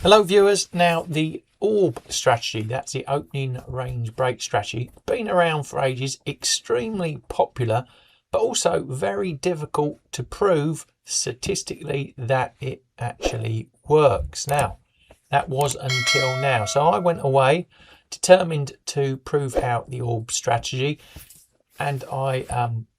Hello viewers, now the ORB strategy, that's the opening range break strategy, been around for ages, extremely popular, but also very difficult to prove statistically that it actually works. Now, that was until now. So I went away determined to prove out the ORB strategy, and I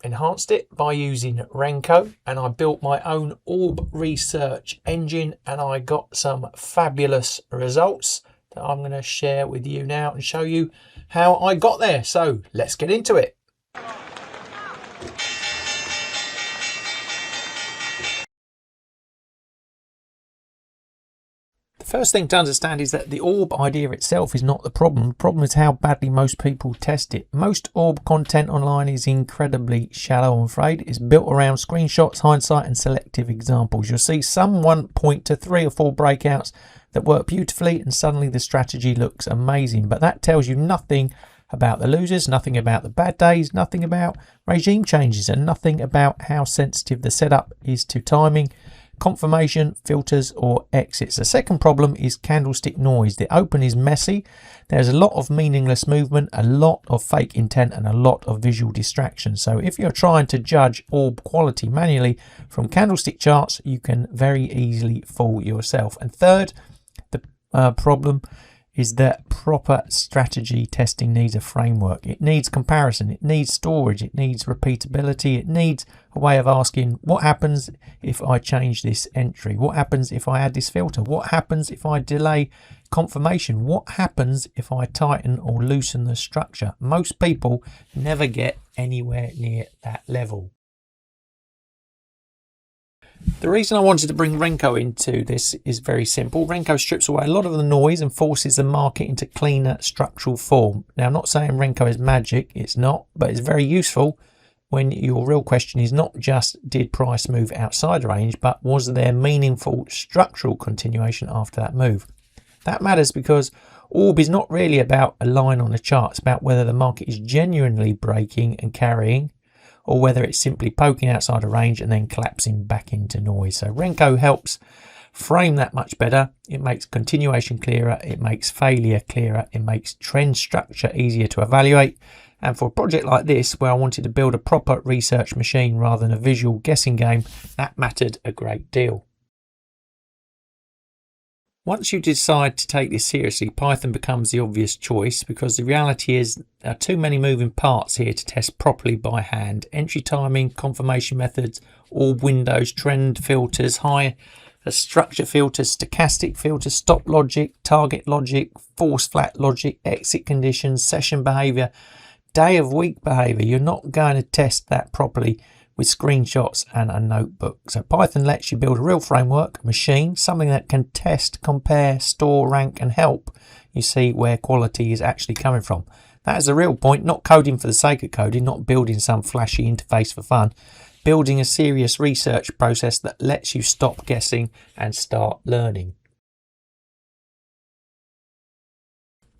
enhanced it by using Renko, and I built my own ORB research engine, and I got some fabulous results that I'm going to share with you now and show you how I got there. So let's get into it. The first thing to understand is that the ORB idea itself is not the problem. The problem is how badly most people test it. Most ORB content online is incredibly shallow, I'm afraid. It's built around screenshots, hindsight and selective examples. You'll see someone point to 3 or 4 breakouts that work beautifully and suddenly the strategy looks amazing. But that tells you nothing about the losers, nothing about the bad days, nothing about regime changes, and nothing about how sensitive the setup is to timing, confirmation, filters or exits. The second problem is candlestick noise. The open is messy. There's a lot of meaningless movement, a lot of fake intent and a lot of visual distraction. So if you're trying to judge ORB quality manually from candlestick charts, you can very easily fool yourself. And third, the problem is that proper strategy testing needs a framework. It needs comparison, it needs storage, it needs repeatability, it needs a way of asking what happens if I change this entry, what happens if I add this filter, what happens if I delay confirmation, what happens if I tighten or loosen the structure. Most people never get anywhere near that level. The reason I wanted to bring Renko into this is very simple. Renko strips away a lot of the noise and forces the market into cleaner structural form. Now, I'm not saying Renko is magic, it's not, but it's very useful when your real question is not just did price move outside range, but was there meaningful structural continuation after that move. That matters because ORB is not really about a line on a chart, it's about whether the market is genuinely breaking and carrying, or whether it's simply poking outside a range and then collapsing back into noise. So Renko helps frame that much better. It makes continuation clearer, it makes failure clearer, it makes trend structure easier to evaluate. And for a project like this, where I wanted to build a proper research machine rather than a visual guessing game, that mattered a great deal. Once you decide to take this seriously, Python becomes the obvious choice, because the reality is there are too many moving parts here to test properly by hand. Entry timing, confirmation methods, ORB windows, trend filters, high structure filters, stochastic filters, stop logic, target logic, force flat logic, exit conditions, session behavior, day of week behavior. You're not going to test that properly with screenshots and a notebook. So Python lets you build a real framework, a machine, something that can test, compare, store, rank and help you see where quality is actually coming from. That is the real point, not coding for the sake of coding, not building some flashy interface for fun, building a serious research process that lets you stop guessing and start learning.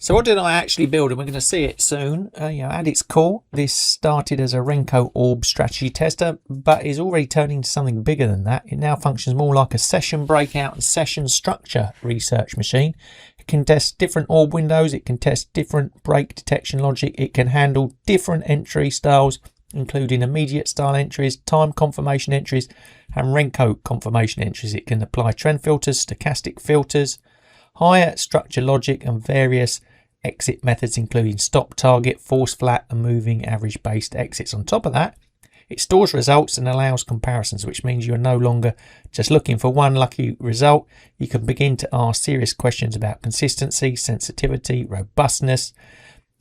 So what did I actually build? And we're going to see it soon. At its core, this started as a Renko ORB strategy tester, but is already turning into something bigger than that. It now functions more like a session breakout and session structure research machine. It can test different ORB windows. It can test different break detection logic. It can handle different entry styles, including immediate style entries, time confirmation entries, and Renko confirmation entries. It can apply trend filters, stochastic filters, higher structure logic and various exit methods, including stop, target, force flat and moving average based exits. On top of that, it stores results and allows comparisons, which means you're no longer just looking for one lucky result. You can begin to ask serious questions about consistency, sensitivity, robustness,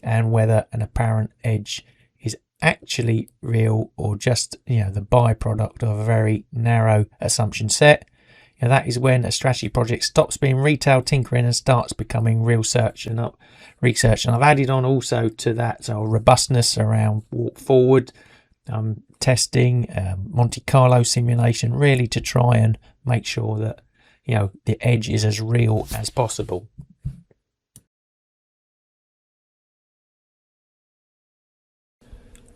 and whether an apparent edge is actually real or just the byproduct of a very narrow assumption set. That is when a strategy project stops being retail tinkering and starts becoming real research. And I've added on also to that robustness around walk forward testing, Monte Carlo simulation, really to try and make sure that the edge is as real as possible.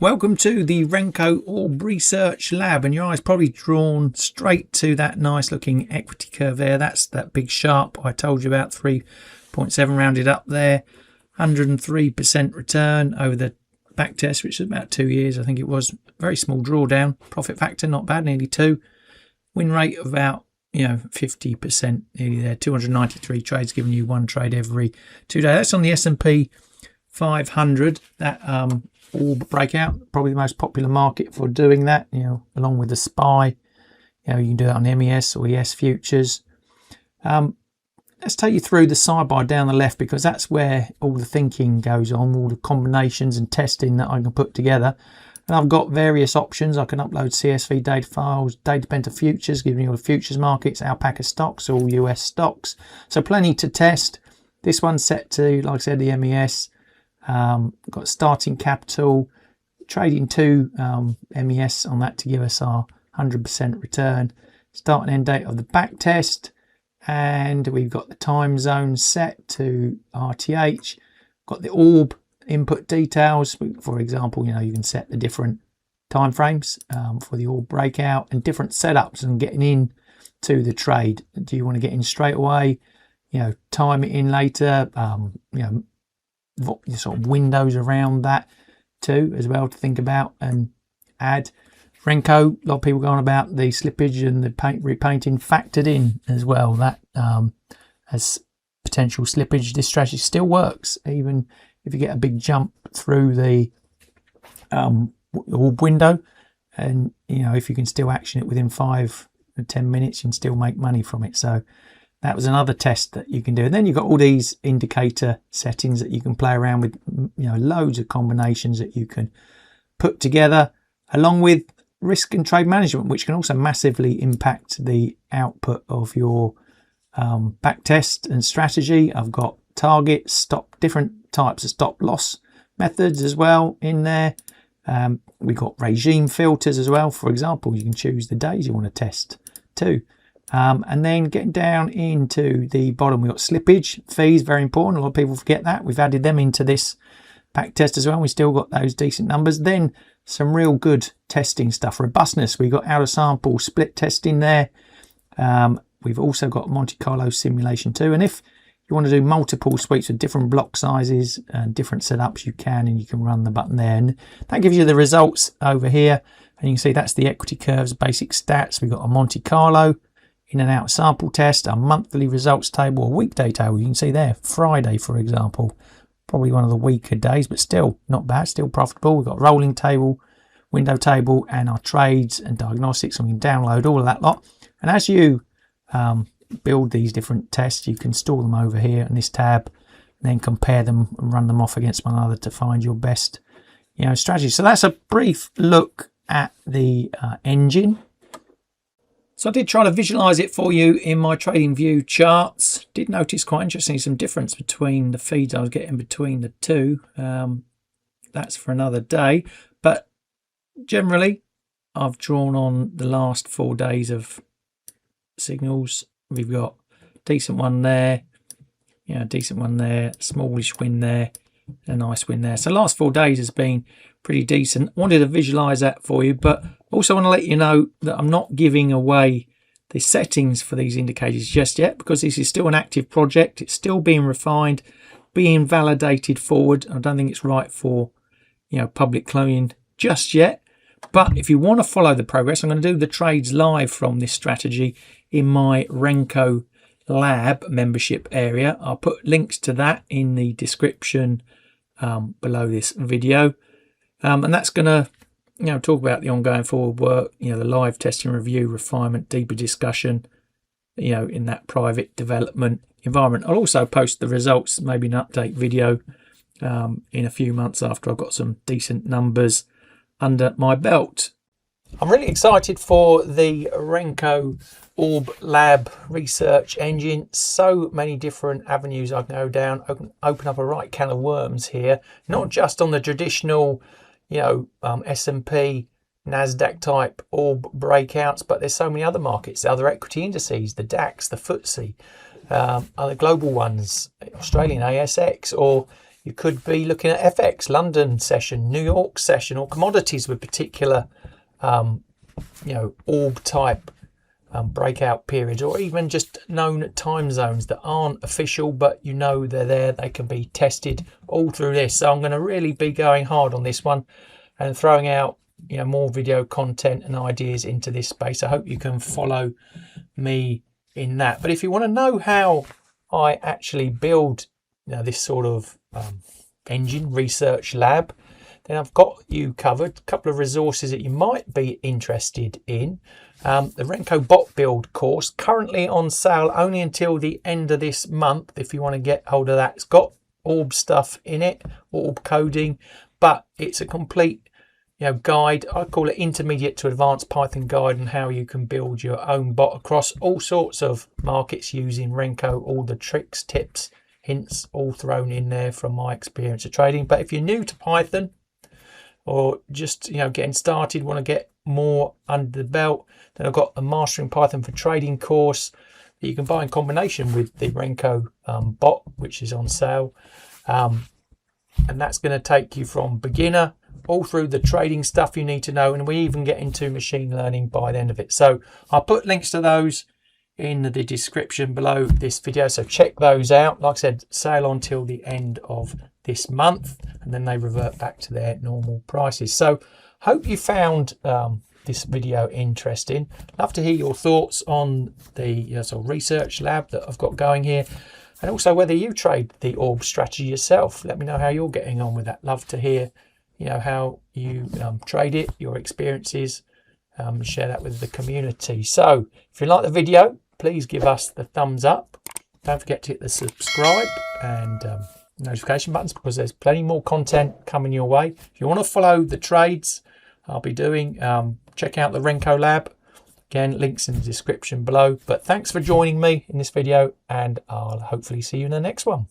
Welcome to the Renko ORB Research Lab, and your eye's probably drawn straight to that nice looking equity curve there. That's that big sharp I told you about, 3.7 rounded up there, 103% return over the back test, which is about 2 years. I think it was. Very small drawdown. Profit factor not bad, nearly 2. Win rate of about 50%, nearly there. 293 trades, giving you one trade every 2 days. That's on the S&P 500. That ORB breakout, probably the most popular market for doing that. Along with the SPY. You can do that on MES or ES futures. Let's take you through the sidebar down the left, because that's where all the thinking goes on, all the combinations and testing that I can put together. And I've got various options. I can upload CSV data files, data bent to futures, giving you all the futures markets, alpaca stocks, all US stocks. So plenty to test. This one's set to, like I said, the MES. Got starting capital, trading to MES on that to give us our 100% return. Start and end date of the back test. And we've got the time zone set to RTH. Got the ORB input details. For example, you can set the different time frames for the ORB breakout and different setups and getting in to the trade. Do you want to get in straight away? Time it in later. Sort of windows around that too as well to think about and add. Renko, a lot of people going about the slippage and the repainting factored in as well. That as potential slippage, this strategy still works even if you get a big jump through the orb window, and if you can still action it within 5 or 10 minutes, you can still make money from it. So that was another test that you can do. And then you've got all these indicator settings that you can play around with, loads of combinations that you can put together, along with risk and trade management, which can also massively impact the output of your back test and strategy. I've got targets, different types of stop loss methods as well in there. We've got regime filters as well. For example, you can choose the days you want to test too. And then getting down into the bottom, we've got slippage, fees, very important. A lot of people forget that. We've added them into this back test as well. We still got those decent numbers. Then some real good testing stuff. Robustness, we've got out of sample split testing there. We've also got Monte Carlo simulation too. And if you want to do multiple sweeps with different block sizes and different setups, you can, and you can run the button there. And that gives you the results over here. And you can see that's the equity curves, basic stats. We've got a Monte Carlo in and out sample test, a monthly results table, a weekday table. You can see there, Friday, for example, probably one of the weaker days, but still not bad, still profitable. We've got rolling table, window table, and our trades and diagnostics, and we can download all of that lot. And as you build these different tests, you can store them over here in this tab, and then compare them and run them off against one another to find your best strategy. So that's a brief look at the engine. So I did try to visualize it for you in my trading view charts. Did notice quite interesting some difference between the feeds I was getting between the two. That's for another day, but generally I've drawn on the last 4 days of signals. We've got a decent one there, decent one there, smallish win there, a nice win there. So last 4 days has been pretty decent. I wanted to visualize that for you, but also want to let you know that I'm not giving away the settings for these indicators just yet, because this is still an active project. It's still being refined, being validated forward. I don't think it's right for public cloning just yet. But if you want to follow the progress, I'm going to do the trades live from this strategy in my Renko Lab membership area. I'll put links to that in the description below this video. And that's going to talk about the ongoing forward work, the live testing, review, refinement, deeper discussion, in that private development environment. I'll also post the results, maybe an update video in a few months after I've got some decent numbers under my belt. I'm really excited for the Renko ORB Lab research engine. So many different avenues I can go down, open up a right can of worms here, not just on the traditional S&P, NASDAQ type ORB breakouts, but there's so many other markets, other equity indices, the DAX, the FTSE, other global ones, Australian ASX, or You could be looking at FX, London session, New York session, or commodities with particular, orb type breakout periods, or even just known time zones that aren't official, but they're there. They can be tested all through this. So I'm going to really be going hard on this one and throwing out more video content and ideas into this space. I hope you can follow me in that. But if you want to know how I actually build this sort of engine research lab, then I've got you covered. A couple of resources that you might be interested in. The Renko Bot Build course, currently on sale only until the end of this month. If you want to get hold of that, it's got orb stuff in it, orb coding, but it's a complete guide. I call it intermediate to advanced Python guide on how you can build your own bot across all sorts of markets using Renko. All the tricks, tips, hints, all thrown in there from my experience of trading. But if you're new to Python, or just getting started, want to get more under the belt, then I've got a Mastering Python for Trading course that you can buy in combination with the Renko bot, which is on sale, and that's going to take you from beginner all through the trading stuff you need to know, and we even get into machine learning by the end of it. So I'll put links to those in the description below this video, so check those out. Like I said, sale on till the end of this month, and then they revert back to their normal prices. So hope you found this video interesting. Love to hear your thoughts on the sort of research lab that I've got going here, and also whether you trade the orb strategy yourself. Let me know how you're getting on with that. Love to hear how you trade it, your experiences, share that with the community. So if you like the video, please give us the thumbs up. Don't forget to hit the subscribe and notification buttons, because there's plenty more content coming your way. If you want to follow the trades I'll be doing, check out the Renko Lab. Again, links in the description below. But thanks for joining me in this video, and I'll hopefully see you in the next one.